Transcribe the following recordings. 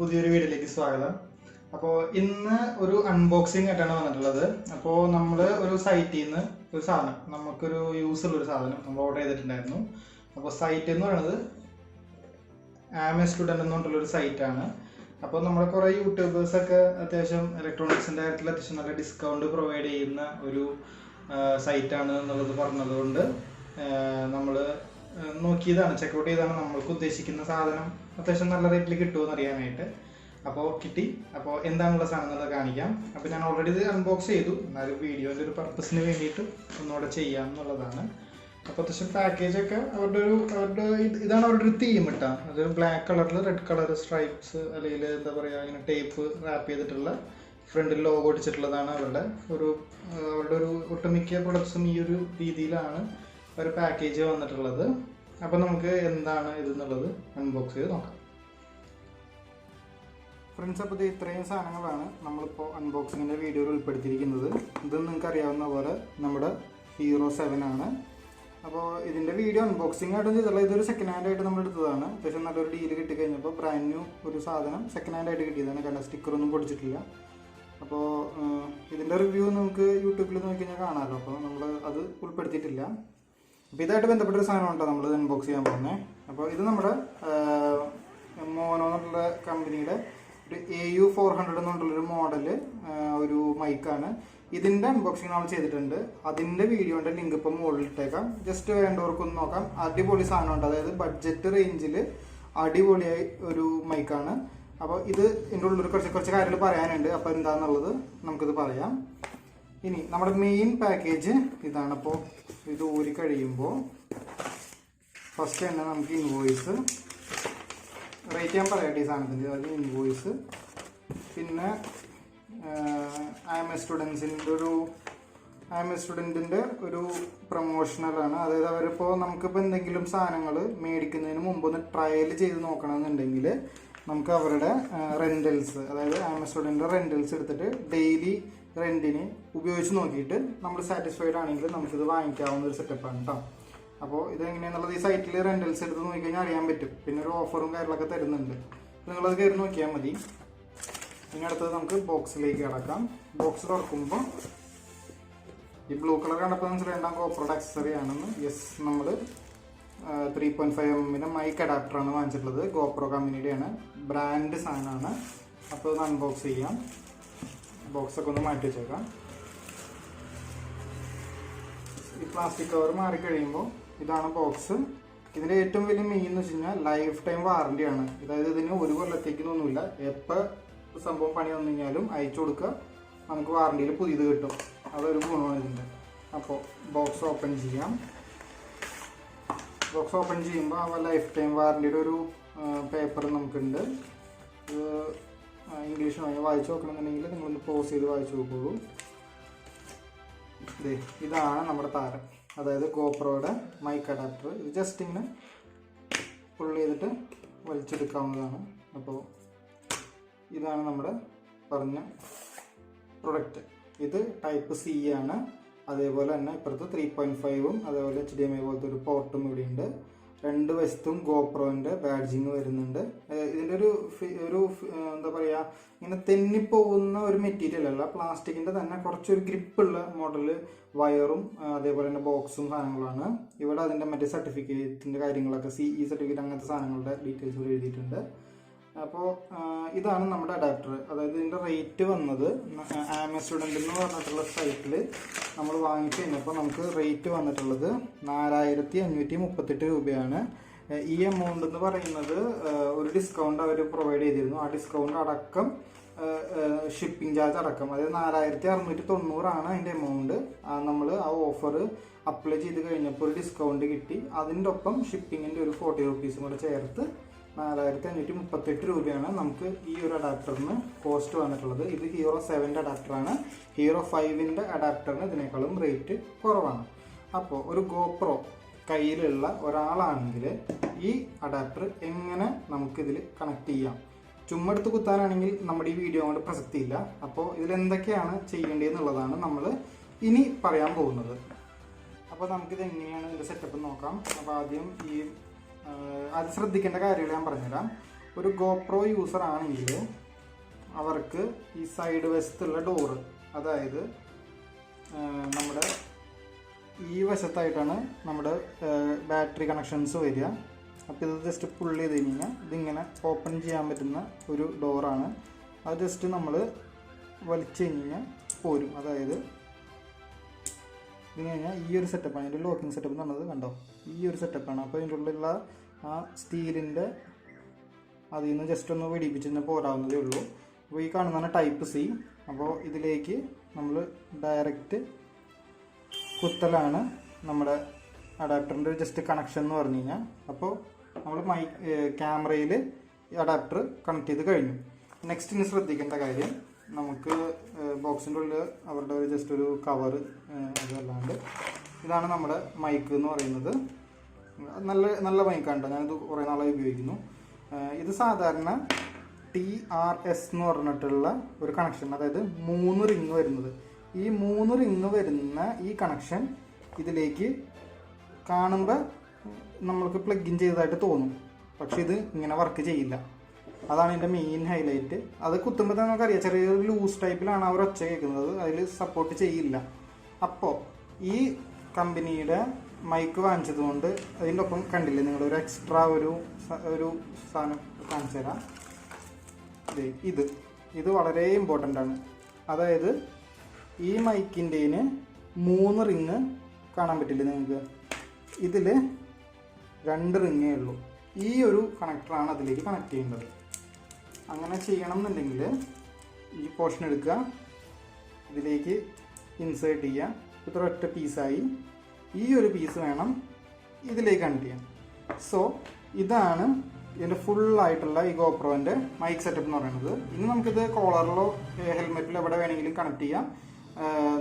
പുതിയൊരു വീഡിയോയിലേക്ക് സ്വാഗതം. അപ്പോൾ ഇന്ന് ഒരു അൺബോക്സിംഗ് ആയിട്ടാണ് വന്നിട്ടുള്ളത്. അപ്പോൾ നമ്മൾ ഒരു സൈറ്റിൽ നിന്ന് ഒരു സാധനം, നമുക്കൊരു യൂസ് ഉള്ളൊരു സാധനം നമ്മൾ ഓർഡർ ചെയ്തിട്ടുണ്ടായിരുന്നു. അപ്പോൾ സൈറ്റ് എന്ന് പറയുന്നത് ആമസ്റ്റുഡൻറ്റ് എന്ന് പറഞ്ഞിട്ടുള്ളൊരു സൈറ്റാണ്. അപ്പോൾ നമ്മുടെ കുറേ യൂട്യൂബേഴ്സൊക്കെ അത്യാവശ്യം ഇലക്ട്രോണിക്സിൻ്റെ കാര്യത്തിൽ അത്യാവശ്യം നല്ല ഡിസ്കൗണ്ട് പ്രൊവൈഡ് ചെയ്യുന്ന ഒരു സൈറ്റാണ് എന്നുള്ളത് പറഞ്ഞതുകൊണ്ട് നമ്മൾ നോക്കിയതാണ്, ചെക്കൗട്ട് ചെയ്താണ്. നമ്മൾക്ക് ഉദ്ദേശിക്കുന്ന സാധനം അത്യാവശ്യം നല്ല റേറ്റിൽ കിട്ടുമെന്ന് അറിയാനായിട്ട്. അപ്പോൾ കിട്ടി. അപ്പോൾ എന്താണുള്ള സാധനം എന്നുള്ളത് കാണിക്കാം. അപ്പോൾ ഞാൻ ഓൾറെഡി ഇത് അൺബോക്സ് ചെയ്തു, എന്നാലും വീഡിയോൻ്റെ ഒരു പർപ്പസിന് വേണ്ടിയിട്ട് ഒന്നുകൂടെ ചെയ്യാം എന്നുള്ളതാണ്. അപ്പോൾ അത്യാവശ്യം പാക്കേജൊക്കെ ഇതാണ് അവരുടെ ഒരു തീം ഇട്ടാ. അത് ബ്ലാക്ക് കളറിൽ റെഡ് കളർ സ്ട്രൈപ്സ് അല്ലെങ്കിൽ എന്താ പറയുക, ഇങ്ങനെ ടേപ്പ് റാപ്പ് ചെയ്തിട്ടുള്ള ഫ്രണ്ടിൽ ലോഗോ അടിച്ചിട്ടുള്ളതാണ് അവരുടെ ഒരു ഒട്ടുമിക്ക പ്രൊഡക്ട്സും ഈ ഒരു രീതിയിലാണ് ഒരു പാക്കേജ് വന്നിട്ടുള്ളത്. അപ്പോൾ നമുക്ക് എന്താണ് ഇതെന്നുള്ളത് അൺബോക്സ് ചെയ്ത് നോക്കാം ഫ്രണ്ട്സ്. അപ്പോൾ ഇത് ഇത്രയും സാധനങ്ങളാണ് നമ്മളിപ്പോൾ അൺബോക്സിങ്ങിൻ്റെ വീഡിയോയിൽ ഉൾപ്പെടുത്തിയിരിക്കുന്നത്. ഇത് നിങ്ങൾക്ക് അറിയാവുന്ന പോലെ നമ്മുടെ ഹീറോ 7 ആണ്. അപ്പോൾ ഇതിൻ്റെ വീഡിയോ അൺബോക്സിംഗ് ആയിട്ട് ചെയ്തുള്ള ഇതൊരു സെക്കൻഡ് ഹാൻഡ് ആയിട്ട് നമ്മൾ എടുത്തതാണ്. അത്യാവശ്യം നല്ലൊരു ഡീല് കിട്ടിക്കഴിഞ്ഞപ്പോൾ ബ്രാൻഡ് ന്യൂ ഒരു സാധനം സെക്കൻഡ് ഹാൻഡ് ആയിട്ട് കിട്ടിയതാണ്. കാരണം സ്റ്റിക്കറൊന്നും പൊടിച്ചിട്ടില്ല. അപ്പോൾ ഇതിൻ്റെ റിവ്യൂ നമുക്ക് യൂട്യൂബിൽ നോക്കി കഴിഞ്ഞാൽ കാണാമല്ലോ. അപ്പോൾ നമ്മൾ അത് ഉൾപ്പെടുത്തിയിട്ടില്ല. അപ്പോൾ ഇതായിട്ട് ബന്ധപ്പെട്ടൊരു സാധനമുണ്ടോ നമ്മൾ അൺബോക്സ് ചെയ്യാൻ പോകുന്നത്. അപ്പോൾ ഇത് നമ്മുടെ മോനോ എന്നുള്ള കമ്പനിയുടെ ഒരു AU400 എന്നുള്ളൊരു മോഡല് ഒരു മൈക്കാണ്. ഇതിൻ്റെ അൺബോക്സിങ് നമ്മൾ ചെയ്തിട്ടുണ്ട്. അതിൻ്റെ വീഡിയോൻ്റെ ലിങ്ക് ഇപ്പം മുകളിൽ ഇട്ടേക്കാം. ജസ്റ്റ് വേണ്ടവർക്കൊന്ന് നോക്കാം. അടിപൊളി സാധനമുണ്ട്. അതായത് ബഡ്ജറ്റ് റേഞ്ചിൽ അടിപൊളിയായി ഒരു മൈക്കാണ്. അപ്പോൾ ഇത് ഇതിൻ്റെ ഉള്ളൊരു കുറച്ച് കാര്യങ്ങൾ പറയാനുണ്ട്. അപ്പോൾ എന്താണെന്നുള്ളത് നമുക്കിത് പറയാം. ഇനി നമ്മുടെ മെയിൻ പാക്കേജ് ഇതാണ്. അപ്പോൾ ഇത് ഊരി കഴിയുമ്പോൾ ഫസ്റ്റ് തന്നെ നമുക്ക് ഇൻവോയ്സ് റേറ്റ് ചെയ്യാൻ പറയട്ടെ ഈ സാധനത്തിൻ്റെ. അതായത് ഇൻവോയ്സ്, പിന്നെ സ്റ്റുഡൻറ്റിൻ്റെ ഒരു പ്രൊമോഷണലാണ്. അതായത് അവരിപ്പോൾ നമുക്കിപ്പോൾ എന്തെങ്കിലും സാധനങ്ങൾ മേടിക്കുന്നതിന് മുമ്പ് ഒന്ന് ട്രയൽ ചെയ്ത് നോക്കണമെന്നുണ്ടെങ്കിൽ നമുക്ക് അവരുടെ റെൻ്റൽസ്, അതായത് സ്റ്റുഡൻറ്റിൻ്റെ റെൻ്റൽസ് എടുത്തിട്ട് ഡെയിലി റെൻറ്റിന് ഉപയോഗിച്ച് നോക്കിയിട്ട് നമ്മൾ സാറ്റിസ്ഫൈഡ് ആണെങ്കിൽ നമുക്കിത് വാങ്ങിക്കാവുന്ന ഒരു സെറ്റപ്പാണ് കേട്ടോ. അപ്പോൾ ഇതെങ്ങനെയാണെന്നുള്ളത് ഈ സൈറ്റിൽ റെൻ്റൽസ് എടുത്ത് നോക്കിക്കഴിഞ്ഞാൽ അറിയാൻ പറ്റും. പിന്നെ ഒരു ഓഫറും കാര്യങ്ങളൊക്കെ തരുന്നുണ്ട്. നിങ്ങളത് കയറി നോക്കിയാൽ മതി. ഇനി അടുത്തത് നമുക്ക് ബോക്സിലേക്ക് കിടക്കാം. ബോക്സ് തുറക്കുമ്പോൾ ഈ ബ്ലൂ കളർ കണ്ടപ്പോൾ മനസ്സിലായിട്ടുണ്ടാകും ഗോപ്രോയുടെ ആക്സസറി ആണെന്ന്. യെസ്, നമ്മൾ 3.5mm മൈക്ക് അഡാപ്റ്ററാണ് വാങ്ങിച്ചിട്ടുള്ളത്. ഗോപ്രോ കമ്പനിയുടെയാണ്, ബ്രാൻഡ് സാധനമാണ്. അപ്പോൾ ഇത് അൺബോക്സ് ചെയ്യാം. ബോക്സൊക്കെ ഒന്ന് മാറ്റി വെച്ചേക്കാം. ഈ പ്ലാസ്റ്റിക് കവർ മാറിക്കഴിയുമ്പോൾ ഇതാണ് ബോക്സ്. ഇതിൻ്റെ ഏറ്റവും വലിയ മെയിൻ എന്ന് വെച്ച് കഴിഞ്ഞാൽ ലൈഫ് ടൈം വാറണ്ടിയാണ്. അതായത് ഇതിന് ഒരു കൊല്ലത്തേക്കൊന്നുമില്ല. എപ്പോൾ സംഭവം പണി വന്നു കഴിഞ്ഞാലും അയച്ചു കൊടുക്കുക, നമുക്ക് വാറണ്ടിയിൽ പുതിയത് കിട്ടും. അതൊരു ഗുണമാണ് ഇതിൻ്റെ. അപ്പോൾ ബോക്സ് ഓപ്പൺ ചെയ്യാം. ബോക്സ് ഓപ്പൺ ചെയ്യുമ്പോൾ ആ ലൈഫ് ടൈം വാറണ്ടിയുടെ ഒരു പേപ്പർ നമുക്കുണ്ട്. ഇംഗ്ലീഷ് വായിച്ചു നോക്കണമെന്നുണ്ടെങ്കിൽ നിങ്ങളൊന്ന് പോസ് ചെയ്ത് വായിച്ചു നോക്കുള്ളൂ. ഇതാണ് നമ്മുടെ താരം, അതായത് ഗോപ്രോയുടെ മൈക്ക് അഡാപ്റ്റർ. ഇത് ജസ്റ്റ് ഇങ്ങനെ പുൾ ചെയ്തിട്ട് വലിച്ചെടുക്കാവുന്നതാണ്. അപ്പോൾ ഇതാണ് നമ്മുടെ പറഞ്ഞ പ്രൊഡക്റ്റ്. ഇത് ടൈപ്പ് C ആണ്. അതേപോലെ തന്നെ ഇപ്പുറത്ത് 3.5ഉം അതേപോലെ HDMI പോലത്തെ ഒരു പോർട്ടും ഇവിടെ ഉണ്ട്. രണ്ട് വശത്തും ഗോപ്രോൻ്റെ ബാഡ്ജിങ് വരുന്നുണ്ട്. ഇതിൻ്റെ ഒരു എന്താ പറയുക, ഇങ്ങനെ തെന്നിപ്പോകുന്ന ഒരു മെറ്റീരിയൽ അല്ല, പ്ലാസ്റ്റിക്കിൻ്റെ തന്നെ കുറച്ചൊരു ഗ്രിപ്പുള്ള മോഡൽ വയറും അതേപോലെ തന്നെ ബോക്സും സാധനങ്ങളാണ്. ഇവിടെ അതിൻ്റെ മറ്റേ സർട്ടിഫിക്കറ്റിൻ്റെ കാര്യങ്ങളൊക്കെ CE സർട്ടിഫിക്കറ്റ് അങ്ങനത്തെ സാധനങ്ങളുടെ ഡീറ്റെയിൽസ് ഇവിടെ എഴുതിയിട്ടുണ്ട്. അപ്പോൾ ഇതാണ് നമ്മുടെ അഡാപ്റ്റർ. അതായത് ഇതിൻ്റെ റേറ്റ് വന്നത് ആമസ്റ്റുഡൻറ്റ് എന്ന് പറഞ്ഞിട്ടുള്ള സൈറ്റിൽ നമ്മൾ വാങ്ങിച്ചു കഴിഞ്ഞപ്പോൾ നമുക്ക് റേറ്റ് വന്നിട്ടുള്ളത് 4538 രൂപയാണ്. ഈ എമൗണ്ട് എന്ന് പറയുന്നത് ഒരു ഡിസ്കൗണ്ട് അവർ പ്രൊവൈഡ് ചെയ്തിരുന്നു. ആ ഡിസ്കൗണ്ട് അടക്കം ഷിപ്പിംഗ് ചാർജ് അടക്കം, അതായത് 4690 അതിൻ്റെ എമൗണ്ട്. നമ്മൾ ആ ഓഫർ അപ്ലൈ ചെയ്ത് കഴിഞ്ഞപ്പോൾ ഒരു ഡിസ്കൗണ്ട് കിട്ടി. അതിൻ്റെ ഒപ്പം ഷിപ്പിങ്ങിൻ്റെ ഒരു 40 രൂപീസും കൂടെ ചേർത്ത് 4538 രൂപയാണ് നമുക്ക് ഈ ഒരു അഡാപ്റ്ററിന് കോസ്റ്റ് വന്നിട്ടുള്ളത്. ഇത് ഹീറോ 7ൻ്റെ അഡാപ്റ്ററാണ്. ഹീറോ 5ൻ്റെ അഡാപ്റ്ററിന് ഇതിനേക്കാളും റേറ്റ് കുറവാണ്. അപ്പോൾ ഒരു ഗോപ്രോ കയ്യിലുള്ള ഒരാളാണെങ്കിൽ ഈ അഡാപ്റ്റർ എങ്ങനെ നമുക്കിതിൽ കണക്ട് ചെയ്യാം? ചുമ്മാ എടുത്ത് കുത്താനാണെങ്കിൽ നമ്മുടെ ഈ വീഡിയോ കൊണ്ട് പ്രസക്തിയില്ല. അപ്പോൾ ഇതിലെന്തൊക്കെയാണ് ചെയ്യേണ്ടതെന്നുള്ളതാണ് നമ്മൾ ഇനി പറയാൻ പോകുന്നത്. അപ്പോൾ നമുക്കിത് എങ്ങനെയാണ് ഇതിൻ്റെ സെറ്റപ്പ് നോക്കാം. അപ്പോൾ ആദ്യം അത് ശ്രദ്ധിക്കേണ്ട കാര്യങ്ങൾ ഞാൻ പറഞ്ഞുതരാം. ഒരു ഗോപ്രോ യൂസർ ആണെങ്കിൽ അവർക്ക് ഈ സൈഡ് വശത്തുള്ള ഡോറ്, അതായത് നമ്മുടെ ഈ വശത്തായിട്ടാണ് നമ്മുടെ ബാറ്ററി കണക്ഷൻസ് വരിക. അപ്പോൾ ഇത് ജസ്റ്റ് പുള്ള് ചെയ്ത് കഴിഞ്ഞാൽ ഇതിങ്ങനെ ഓപ്പൺ ചെയ്യാൻ പറ്റുന്ന ഒരു ഡോറാണ്. അത് ജസ്റ്റ് നമ്മൾ വലിച്ചു കഴിഞ്ഞാൽ പോരും. അതായത് ഇതിന് കഴിഞ്ഞാൽ ഈ ഒരു സെറ്റപ്പാണ്, അതിൻ്റെ ലോക്കിംഗ് സെറ്റപ്പ് എന്ന് പറഞ്ഞത് കണ്ടോ, ഈ ഒരു സെറ്റപ്പാണ്. അപ്പോൾ ഇതിൻ്റെ ഉള്ളിലുള്ള ആ സ്റ്റീലിൻ്റെ അതിൽ നിന്ന് ജസ്റ്റ് ഒന്ന് വെടിപ്പിച്ച് പോരാവുന്നതേ ഉള്ളൂ. അപ്പോൾ ഈ കാണുന്നതാണ് ടൈപ്പ് സി. അപ്പോൾ ഇതിലേക്ക് നമ്മൾ ഡയറക്റ്റ് കുത്തലാണ് നമ്മുടെ അഡാപ്റ്ററിൻ്റെ ഒരു ജസ്റ്റ് കണക്ഷൻ എന്ന് പറഞ്ഞു കഴിഞ്ഞാൽ. അപ്പോൾ നമ്മൾ ക്യാമറയിൽ അഡാപ്റ്റർ കണക്ട് ചെയ്ത് കഴിഞ്ഞു. നെക്സ്റ്റ് ഇനി ശ്രദ്ധിക്കേണ്ട കാര്യം, നമുക്ക് ബോക്സിൻ്റെ ഉള്ളിൽ അവരുടെ ഒരു ജസ്റ്റ് ഒരു കവറ് അതല്ലാണ്ട് ഇതാണ് നമ്മുടെ മൈക്ക് എന്ന് പറയുന്നത്. നല്ല മൈക്കാണ് കേട്ടോ, ഞാനിത് കുറേ നാളായി ഉപയോഗിക്കുന്നു. ഇത് സാധാരണ TRS എന്ന് പറഞ്ഞിട്ടുള്ള ഒരു കണക്ഷൻ, അതായത് 3 റിങ് വരുന്നത്. ഈ 3 റിങ് വരുന്ന ഈ കണക്ഷൻ ഇതിലേക്ക് കാണുമ്പോൾ നമ്മൾക്ക് പ്ലഗ് ഇൻ ചെയ്തതായിട്ട് തോന്നും, പക്ഷെ ഇത് ഇങ്ങനെ വർക്ക് ചെയ്യില്ല. അതാണ് ഇതിൻ്റെ മെയിൻ ഹൈലൈറ്റ്. അത് കുത്തുമ്പോൾ തന്നെ നമുക്കറിയാം ചെറിയൊരു ലൂസ് ടൈപ്പിലാണ് അവർ ഒച്ച കേൾക്കുന്നത്, അതിൽ സപ്പോർട്ട് ചെയ്യില്ല. അപ്പോൾ ഈ കമ്പനിയുടെ മൈക്ക് വാങ്ങിച്ചത് കൊണ്ട് അതിൻ്റെ ഒപ്പം കണ്ടില്ലേ നിങ്ങളൊരു എക്സ്ട്രാ ഒരു സാധനം കാണിച്ചു തരാം. ഇത് വളരെ ഇമ്പോർട്ടൻ്റ് ആണ്. അതായത് ഈ മൈക്കിൻ്റെന് 3 റിങ് കാണാൻ പറ്റില്ലേ നിങ്ങൾക്ക്, ഇതിൽ 2 റിങ്ങേ ഉള്ളൂ. ഈ ഒരു കണക്ടറാണ് അതിലേക്ക് കണക്ട് ചെയ്യേണ്ടത്. അങ്ങനെ ചെയ്യണം എന്നുണ്ടെങ്കിൽ ഈ പോർഷൻ എടുക്കുക, ഇതിലേക്ക് ഇൻസേർട്ട് ചെയ്യുക. ഇത്ര ഒറ്റ പീസായി. ഈ ഒരു പീസ് വേണം ഇതിലേക്ക് കണക്ട് ചെയ്യാൻ. സോ ഇതാണ് ഇതിൻ്റെ ഫുള്ളായിട്ടുള്ള ഈ ഗോപ്രോൻ്റെ മൈക്ക് സെറ്റപ്പ് എന്ന് പറയുന്നത്. ഇനി നമുക്കിത് കോളറിലോ ഹെൽമെറ്റിലോ എവിടെ വേണമെങ്കിലും കണക്ട് ചെയ്യാം,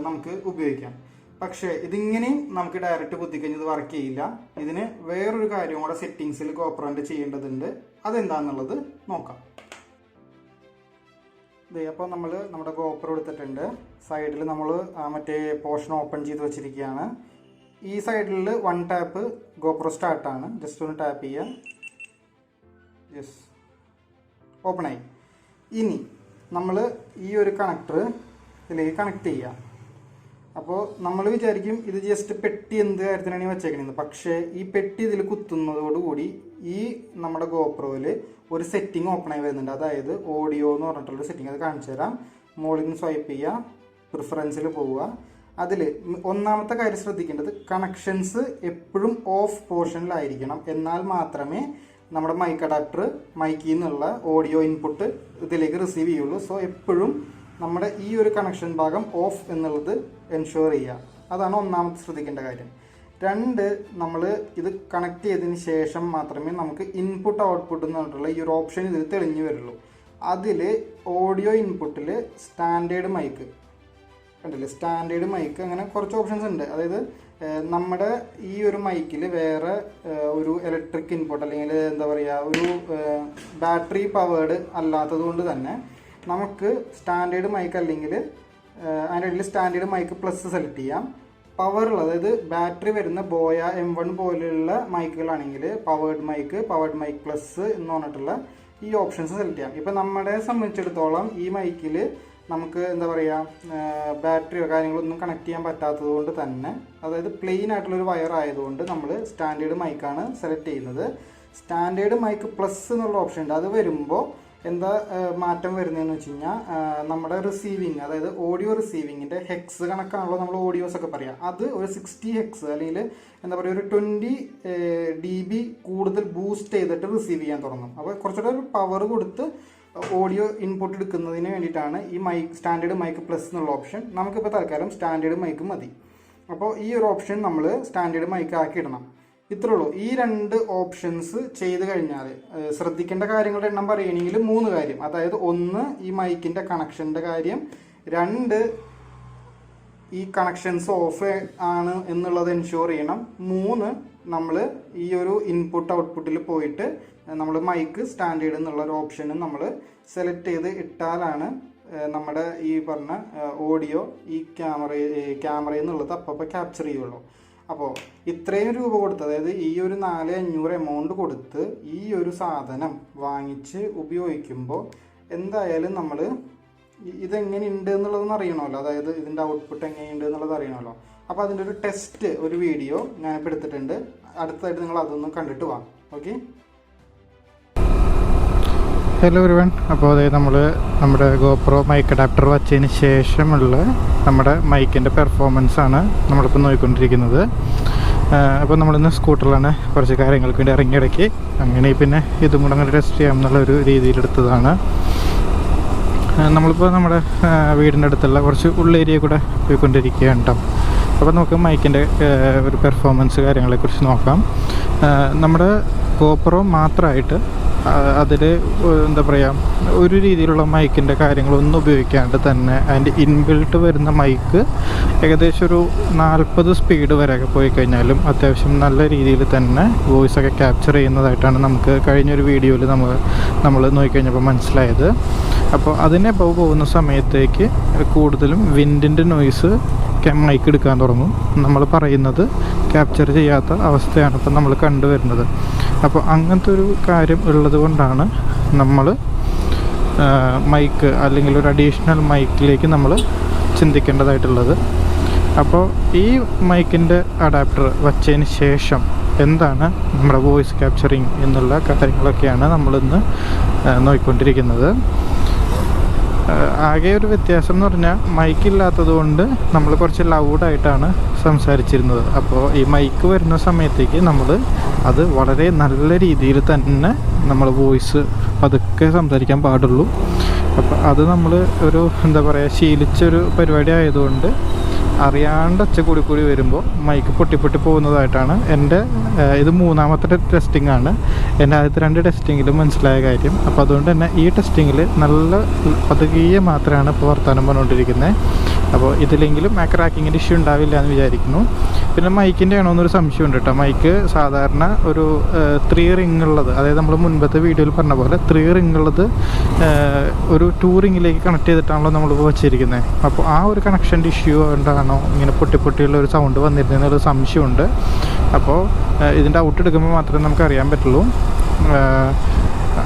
നമുക്ക് ഉപയോഗിക്കാം. പക്ഷേ ഇതിങ്ങനെയും നമുക്ക് ഡയറക്റ്റ് കുത്തിക്കഴിഞ്ഞ് ഇത് വർക്ക് ചെയ്യില്ല. ഇതിന് വേറൊരു കാര്യം കൂടെ സെറ്റിങ്സിൽ ഗോപ്രോൻ്റെ ചെയ്യേണ്ടതുണ്ട്. അതെന്താണെന്നുള്ളത് നോക്കാം. അപ്പോൾ നമ്മൾ നമ്മുടെ ഗോപ്രോ എടുത്തിട്ടുണ്ട്. സൈഡിൽ നമ്മൾ മറ്റേ പോർഷൻ ഓപ്പൺ ചെയ്ത് വെച്ചിരിക്കുകയാണ്. ഈ സൈഡിൽ 1 ടാപ്പ് ഗോപ്രോ സ്റ്റാർട്ടാണ്. ജസ്റ്റ് ഒന്ന് ടാപ്പ് ചെയ്യുക. യെസ്, ഓപ്പണായി. ഇനി നമ്മൾ ഈ ഒരു കണക്ടർ ഇതിലേക്ക് കണക്ട് ചെയ്യുക. അപ്പോൾ നമ്മൾ വിചാരിക്കും ഇത് ജസ്റ്റ് പെട്ടി എന്ത് കാര്യത്തിനാണ് വെച്ചേക്കണത്. പക്ഷേ ഈ പെട്ടി ഇതിൽ കുത്തുന്നതോടുകൂടി ഈ നമ്മുടെ ഗോപ്രോയിൽ ഒരു സെറ്റിംഗ് ഓപ്പൺ ആയി വരുന്നുണ്ട്. അതായത് ഓഡിയോ എന്ന് പറഞ്ഞിട്ടുള്ളൊരു സെറ്റിംഗ്, അത് കാണിച്ചു തരാം. മുകളിൽ നിന്ന് സ്വൈപ്പ് ചെയ്യുക, പ്രിഫറൻസിൽ പോവുക. അതിൽ ഒന്നാമത്തെ കാര്യം ശ്രദ്ധിക്കേണ്ടത്, കണക്ഷൻസ് എപ്പോഴും ഓഫ് പോർഷനിലായിരിക്കണം. എന്നാൽ മാത്രമേ നമ്മുടെ മൈക്ക് അഡാപ്റ്റർ മൈക്കിൽ നിന്നുള്ള ഓഡിയോ ഇൻപുട്ട് ഇതിലേക്ക് റിസീവ് ചെയ്യുള്ളൂ. സോ എപ്പോഴും നമ്മുടെ ഈ ഒരു കണക്ഷൻ ഭാഗം ഓഫ് എന്നുള്ളത് എൻഷുർ ചെയ്യുക. അതാണ് ഒന്നാമത്തെ ശ്രദ്ധിക്കേണ്ട കാര്യം. 2, നമ്മൾ ഇത് കണക്ട് ചെയ്തതിന് ശേഷം മാത്രമേ നമുക്ക് ഇൻപുട്ട് ഔട്ട്പുട്ട് എന്ന് പറഞ്ഞിട്ടുള്ള ഈ ഒരു ഓപ്ഷൻ ഇതിൽ തെളിഞ്ഞു വരുള്ളൂ. അതിൽ ഓഡിയോ ഇൻപുട്ടിൽ സ്റ്റാൻഡേർഡ് മൈക്ക് കണ്ടില്ലേ, സ്റ്റാൻഡേർഡ് മൈക്ക്, അങ്ങനെ കുറച്ച് ഓപ്ഷൻസ് ഉണ്ട്. അതായത് നമ്മുടെ ഈ ഒരു മൈക്കിൽ വേറെ ഒരു ഇലക്ട്രിക് ഇൻപുട്ട് അല്ലെങ്കിൽ എന്താ പറയുക ഒരു ബാറ്ററി പവേർഡ് അല്ലാത്തത് കൊണ്ട് തന്നെ നമുക്ക് സ്റ്റാൻഡേർഡ് മൈക്ക് അല്ലെങ്കിൽ അതിൻ്റെ ഇടയിൽ സ്റ്റാൻഡേർഡ് മൈക്ക് പ്ലസ് സെലക്ട് ചെയ്യാം. പവറുള്ള, അതായത് ബാറ്ററി വരുന്ന ബോയ M1 പോലെയുള്ള മൈക്കുകളാണെങ്കിൽ പവേർഡ് മൈക്ക് പ്ലസ് എന്ന് പറഞ്ഞിട്ടുള്ള ഈ ഓപ്ഷൻസ് സെലക്ട് ചെയ്യാം. ഇപ്പം നമ്മളെ സംബന്ധിച്ചിടത്തോളം ഈ മൈക്കിൽ നമുക്ക് എന്താ പറയുക ബാറ്ററിയോ കാര്യങ്ങളൊന്നും കണക്ട് ചെയ്യാൻ പറ്റാത്തത് കൊണ്ട് തന്നെ, അതായത് പ്ലെയിൻ ആയിട്ടുള്ളൊരു വയർ ആയതുകൊണ്ട് നമ്മൾ സ്റ്റാൻഡേർഡ് മൈക്കാണ് സെലക്ട് ചെയ്യുന്നത്. സ്റ്റാൻഡേർഡ് മൈക്ക് പ്ലസ് എന്നുള്ള ഓപ്ഷൻ ഉണ്ട്. അത് വരുമ്പോൾ എന്താ മാറ്റം വരുന്നതെന്ന് വെച്ച് കഴിഞ്ഞാൽ നമ്മുടെ റിസീവിങ്, അതായത് ഓഡിയോ റിസീവിങ്ങിൻ്റെ ഹെക്സ് കണക്കാണല്ലോ നമ്മൾ ഓഡിയോസ് ഒക്കെ പറയാം. അത് ഒരു 60 ഹെക്സ് അല്ലെങ്കിൽ എന്താ പറയുക ഒരു 20 dB കൂടുതൽ ബൂസ്റ്റ് ചെയ്തിട്ട് റിസീവ് ചെയ്യാൻ തുടങ്ങും. അപ്പോൾ കുറച്ചുകൂടെ ഒരു പവർ കൊടുത്ത് ഓഡിയോ ഇൻപുട്ട് എടുക്കുന്നതിന് വേണ്ടിയിട്ടാണ് ഈ മൈക്ക് സ്റ്റാൻഡേർഡ് മൈക്ക് പ്ലസ് എന്നുള്ള ഓപ്ഷൻ. നമുക്കിപ്പോൾ തൽക്കാലം സ്റ്റാൻഡേർഡ് മൈക്ക് മതി. അപ്പോൾ ഈ ഒരു ഓപ്ഷൻ നമ്മൾ സ്റ്റാൻഡേർഡ് മൈക്ക് ആക്കി ഇടണം. ഇത്രേ ഉള്ളൂ. ഈ 2 ഓപ്ഷൻസ് ചെയ്ത് കഴിഞ്ഞാൽ ശ്രദ്ധിക്കേണ്ട കാര്യങ്ങളുടെ എണ്ണം പറയുകയാണെങ്കിൽ 3 കാര്യം. അതായത് 1 ഈ മൈക്കിൻ്റെ കണക്ഷൻ്റെ കാര്യം, 2 ഈ കണക്ഷൻസ് ഓഫ് ആണ് എന്നുള്ളത് എൻഷുർ ചെയ്യണം, 3 നമ്മൾ ഈ ഒരു ഇൻപുട്ട് ഔട്ട്പുട്ടിൽ പോയിട്ട് നമ്മൾ മൈക്ക് സ്റ്റാൻഡേർഡ് എന്നുള്ള ഒരു ഓപ്ഷനും നമ്മൾ സെലക്ട് ചെയ്ത് ഇട്ടാലാണ് നമ്മുടെ ഈ പറഞ്ഞ ഓഡിയോ ഈ ക്യാമറയിൽ നിന്നുള്ളത് അപ്പോൾ ക്യാപ്ചർ ചെയ്യുള്ളൂ. അപ്പോൾ ഇത്രയും രൂപ കൊടുത്ത്, അതായത് ഈ ഒരു 4500 എമൗണ്ട് കൊടുത്ത് ഈ ഒരു സാധനം വാങ്ങിച്ച് ഉപയോഗിക്കുമ്പോൾ എന്തായാലും നമ്മൾ ഇതെങ്ങനെയുണ്ട് എന്നുള്ളതൊന്നും അറിയണമല്ലോ, അതായത് ഇതിൻ്റെ ഔട്ട്പുട്ട് എങ്ങനെയുണ്ട് എന്നുള്ളത് അറിയണമല്ലോ. അപ്പോൾ അതിൻ്റെ ഒരു ടെസ്റ്റ് ഒരു വീഡിയോ ഞാനിപ്പോൾ എടുത്തിട്ടുണ്ട്. അടുത്തതായിട്ട് നിങ്ങൾ അതൊന്നും കണ്ടിട്ട് വാ. Okay, hello everyone. അപ്പോൾ അതായത് നമ്മുടെ GoPro മൈക്ക് അഡാപ്റ്റർ വച്ചതിന് ശേഷമുള്ള നമ്മുടെ മൈക്കിൻ്റെ പെർഫോമൻസാണ് നമ്മളിപ്പോൾ നോക്കിക്കൊണ്ടിരിക്കുന്നത്. അപ്പോൾ നമ്മളിന്ന് സ്കൂട്ടറിലാണ് കുറച്ച് കാര്യങ്ങൾക്ക് വേണ്ടി ഇറങ്ങിയിടയ്ക്ക്, അങ്ങനെ പിന്നെ ഇതും കൂടെ അങ്ങനെ ടെസ്റ്റ് ചെയ്യാം എന്നുള്ളൊരു രീതിയിലെടുത്തതാണ്. നമ്മളിപ്പോൾ നമ്മുടെ വീടിൻ്റെ അടുത്തുള്ള കുറച്ച് ഉള്ളേരിയ കൂടെ പോയിക്കൊണ്ടിരിക്കുകയാണ് കേട്ടോ. അപ്പോൾ നമുക്ക് മൈക്കിൻ്റെ ഒരു പെർഫോമൻസ് കാര്യങ്ങളെക്കുറിച്ച് നോക്കാം. നമ്മുടെ GoPro മാത്രമായിട്ട് അതിൽ എന്താ പറയുക, ഒരു രീതിയിലുള്ള മൈക്കിൻ്റെ കാര്യങ്ങളൊന്നും ഉപയോഗിക്കാണ്ട് തന്നെ അതിൻ്റെ ഇൻബിൽട്ട് വരുന്ന മൈക്ക് ഏകദേശം ഒരു 40 സ്പീഡ് വരെയൊക്കെ പോയി കഴിഞ്ഞാലും അത്യാവശ്യം നല്ല രീതിയിൽ തന്നെ വോയിസൊക്കെ ക്യാപ്ചർ ചെയ്യുന്നതായിട്ടാണ് നമുക്ക് കഴിഞ്ഞൊരു വീഡിയോയിൽ നമ്മൾ നോക്കിക്കഴിഞ്ഞപ്പോൾ മനസ്സിലായത്. അപ്പോൾ അതിനെ പോകുന്ന സമയത്തേക്ക് കൂടുതലും വിൻഡിൻ്റെ നോയ്സ് മൈക്ക് എടുക്കാൻ തുടങ്ങും. നമ്മൾ പറയുന്നത് ക്യാപ്ചർ ചെയ്യാത്ത അവസ്ഥയാണ് ഇപ്പം നമ്മൾ കണ്ടുവരുന്നത്. അപ്പോൾ അങ്ങനത്തെ ഒരു കാര്യം ഉള്ളത് കൊണ്ടാണ് നമ്മൾ മൈക്ക് അല്ലെങ്കിൽ ഒരു അഡീഷണൽ മൈക്കിലേക്ക് നമ്മൾ ചിന്തിക്കേണ്ടതായിട്ടുള്ളത്. അപ്പോൾ ഈ മൈക്കിൻ്റെ അഡാപ്റ്റർ വച്ചതിന് ശേഷം എന്താണ് നമ്മുടെ വോയിസ് ക്യാപ്ചറിങ് എന്നുള്ള കാര്യങ്ങളൊക്കെയാണ് നമ്മളിന്ന് നോക്കിക്കൊണ്ടിരിക്കുന്നത്. ആകെ ഒരു വ്യത്യാസം എന്ന് പറഞ്ഞാൽ മൈക്കില്ലാത്തത് കൊണ്ട് നമ്മൾ കുറച്ച് ലൗഡായിട്ടാണ് സംസാരിച്ചിരുന്നത്. അപ്പോൾ ഈ മൈക്ക് വരുന്ന സമയത്തേക്ക് അത് വളരെ നല്ല രീതിയിൽ തന്നെ നമ്മൾ വോയിസ് പതുക്കെ സംസാരിക്കാൻ പാടുള്ളൂ. അപ്പോൾ അത് നമ്മൾ ഒരു എന്താ പറയുക ശീലിച്ചൊരു പരിപാടി ആയതുകൊണ്ട് അറിയാണ്ട് ഒച്ച കൂടി വരുമ്പോൾ മൈക്ക് പൊട്ടി പോകുന്നതായിട്ടാണ് ഇത് 3ാമത്തെ ടെസ്റ്റിംഗ് ആണ്. എൻ്റെ ആദ്യത്തെ 2 ടെസ്റ്റിങ്ങിലും മനസ്സിലായ കാര്യം. അപ്പോൾ അതുകൊണ്ട് തന്നെ ഈ ടെസ്റ്റിങ്ങിൽ നല്ല പതുകിയെ മാത്രമാണ് ഇപ്പോൾ വർത്തമാനം പറഞ്ഞുകൊണ്ടിരിക്കുന്നത്. അപ്പോൾ ഇതിലെങ്കിലും ആ ക്രാക്കിങ്ങിൻ്റെ ഇഷ്യൂ ഉണ്ടാവില്ല എന്ന് വിചാരിക്കുന്നു. പിന്നെ മൈക്കിൻ്റെ ആണോ എന്നൊരു സംശയമുണ്ട് കേട്ടോ. മൈക്ക് സാധാരണ ഒരു 3 റിംഗ് ഉള്ളത്, അതായത് നമ്മൾ മുൻപത്തെ വീഡിയോയിൽ പറഞ്ഞ പോലെ 3 റിംഗ് ഉള്ളത് ഒരു 2 റിംഗിലേക്ക് കണക്ട് ചെയ്തിട്ടാണല്ലോ നമ്മളിപ്പോൾ വെച്ചിരിക്കുന്നത്. അപ്പോൾ ആ ഒരു കണക്ഷൻ്റെ ഇഷ്യൂ കൊണ്ടാണോ ഇങ്ങനെ പൊട്ടിയുള്ള ഒരു സൗണ്ട് വന്നിരുന്നതെന്നൊരു സംശയമുണ്ട്. അപ്പോൾ ഇതിൻ്റെ ഔട്ട് എടുക്കുമ്പോൾ മാത്രമേ നമുക്ക് അറിയാൻ പറ്റുള്ളൂ.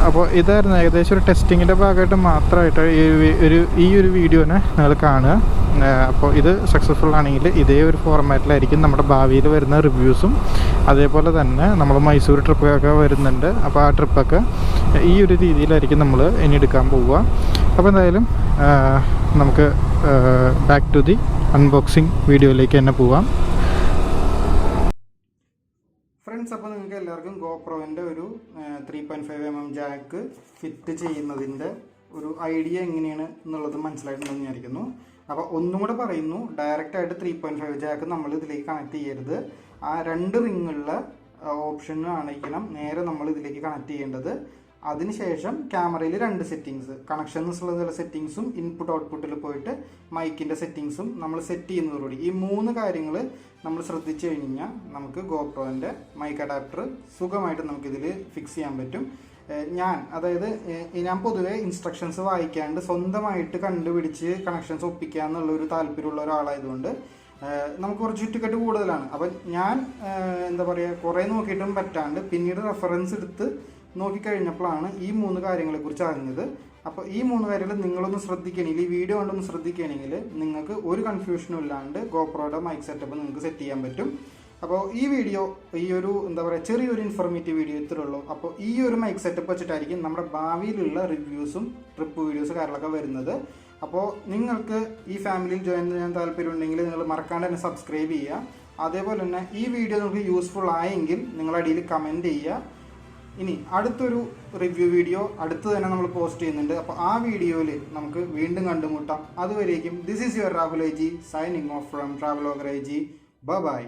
അപ്പോൾ ഇതായിരുന്നു ഏകദേശം ഒരു ടെസ്റ്റിങ്ങിൻ്റെ ഭാഗമായിട്ട് മാത്രമായിട്ട് ഈ ഒരു വീഡിയോനെ നിങ്ങൾ കാണുക. അപ്പോൾ ഇത് സക്സസ്ഫുൾ ആണെങ്കിൽ ഇതേ ഒരു ഫോർമാറ്റിലായിരിക്കും നമ്മുടെ ഭാവിയിൽ വരുന്ന റിവ്യൂസും. അതേപോലെ തന്നെ നമ്മൾ മൈസൂർ ട്രിപ്പൊക്കെ വരുന്നുണ്ട്. അപ്പോൾ ആ ട്രിപ്പൊക്കെ ഈ ഒരു രീതിയിലായിരിക്കും നമ്മൾ ഇനി എടുക്കാൻ പോവുക. അപ്പോൾ എന്തായാലും നമുക്ക് ബാക്ക് ടു ദി അൺബോക്സിങ് വീഡിയോയിലേക്ക് തന്നെ പോവാം. ഫ്രണ്ട്സ്, അപ്പോൾ നിങ്ങൾക്ക് എല്ലാവർക്കും GoProൻ്റെ ഒരു 3.5mm ജാക്ക് ഫിറ്റ് ചെയ്യുന്നതിൻ്റെ ഒരു ഐഡിയ എങ്ങനെയാണ് എന്നുള്ളത് മനസ്സിലായിട്ടുണ്ടെന്ന് വിചാരിക്കുന്നു. അപ്പോൾ ഒന്നും കൂടെ പറയുന്നു, ഡയറക്റ്റായിട്ട് 3.5 ജാക്ക് നമ്മൾ ഇതിലേക്ക് കണക്ട് ചെയ്യരുത്. ആ 2 റിങ്ങുള്ള ഓപ്ഷൻ ആയിരിക്കണം നേരെ നമ്മൾ ഇതിലേക്ക് കണക്ട് ചെയ്യേണ്ടത്. അതിനുശേഷം ക്യാമറയിൽ 2 സെറ്റിങ്സ്, കണക്ഷൻസ് ഉള്ള ചില സെറ്റിങ്സും ഇൻപുട്ട് ഔട്ട്പുട്ടിൽ പോയിട്ട് മൈക്കിൻ്റെ സെറ്റിങ്സും നമ്മൾ സെറ്റ് ചെയ്യുന്നതോടുകൂടി ഈ 3 കാര്യങ്ങൾ നമ്മൾ ശ്രദ്ധിച്ചു കഴിഞ്ഞാൽ നമുക്ക് GoProൻ്റെ മൈക്ക് അഡാപ്റ്റർ സുഖമായിട്ട് നമുക്കിതിൽ ഫിക്സ് ചെയ്യാൻ പറ്റും. ഞാൻ പൊതുവേ ഇൻസ്ട്രക്ഷൻസ് വായിക്കാണ്ട് സ്വന്തമായിട്ട് കണ്ടുപിടിച്ച് കണക്ഷൻസ് ഒപ്പിക്കുക എന്നുള്ളൊരു താല്പര്യമുള്ള ഒരാളായതുകൊണ്ട് നമുക്ക് കുറച്ച് ചുറ്റിക്കെട്ട് കൂടുതലാണ്. അപ്പം ഞാൻ എന്താ പറയുക കുറേ നോക്കിയിട്ടും പറ്റാണ്ട് പിന്നീട് റെഫറൻസ് എടുത്ത് നോക്കിക്കഴിഞ്ഞപ്പോഴാണ് ഈ 3 കാര്യങ്ങളെക്കുറിച്ച് അറിഞ്ഞത്. അപ്പോൾ ഈ 3 കാര്യങ്ങൾ നിങ്ങളൊന്ന് ശ്രദ്ധിക്കണമെങ്കിൽ, ഈ വീഡിയോ കൊണ്ടൊന്ന് ശ്രദ്ധിക്കുകയാണെങ്കിൽ നിങ്ങൾക്ക് ഒരു കൺഫ്യൂഷനും ഇല്ലാണ്ട് GoProയുടെ മൈക്ക് സെറ്റപ്പ് നിങ്ങൾക്ക് സെറ്റ് ചെയ്യാൻ പറ്റും. അപ്പോൾ ഈ വീഡിയോ ഈ ഒരു എന്താ പറയുക ചെറിയൊരു ഇൻഫോർമേറ്റീവ് വീഡിയോ ഇത്രേ ഉള്ളൂ. അപ്പോൾ ഈ ഒരു മൈക്ക് സെറ്റപ്പ് വെച്ചിട്ടായിരിക്കും നമ്മുടെ ഭാവിയിലുള്ള റിവ്യൂസും ട്രിപ്പ് വീഡിയോസ് കാര്യങ്ങളൊക്കെ വരുന്നത്. അപ്പോൾ നിങ്ങൾക്ക് ഈ ഫാമിലിയിൽ ജോയിൻ ചെയ്യാൻ താല്പര്യമുണ്ടെങ്കിൽ നിങ്ങൾ മറക്കാണ്ട് തന്നെ സബ്സ്ക്രൈബ് ചെയ്യുക. അതേപോലെ തന്നെ ഈ വീഡിയോ നിങ്ങൾക്ക് യൂസ്ഫുൾ ആയെങ്കിൽ നിങ്ങളടിയിൽ കമൻറ്റ് ചെയ്യുക. ഇനി അടുത്തൊരു റിവ്യൂ വീഡിയോ അടുത്ത് തന്നെ നമ്മൾ പോസ്റ്റ് ചെയ്യുന്നുണ്ട്. അപ്പോൾ ആ വീഡിയോയിൽ നമുക്ക് വീണ്ടും കണ്ടുമുട്ടാം. അതുവരേക്കും this is your Rahul IG signing off from travelogger IG. By.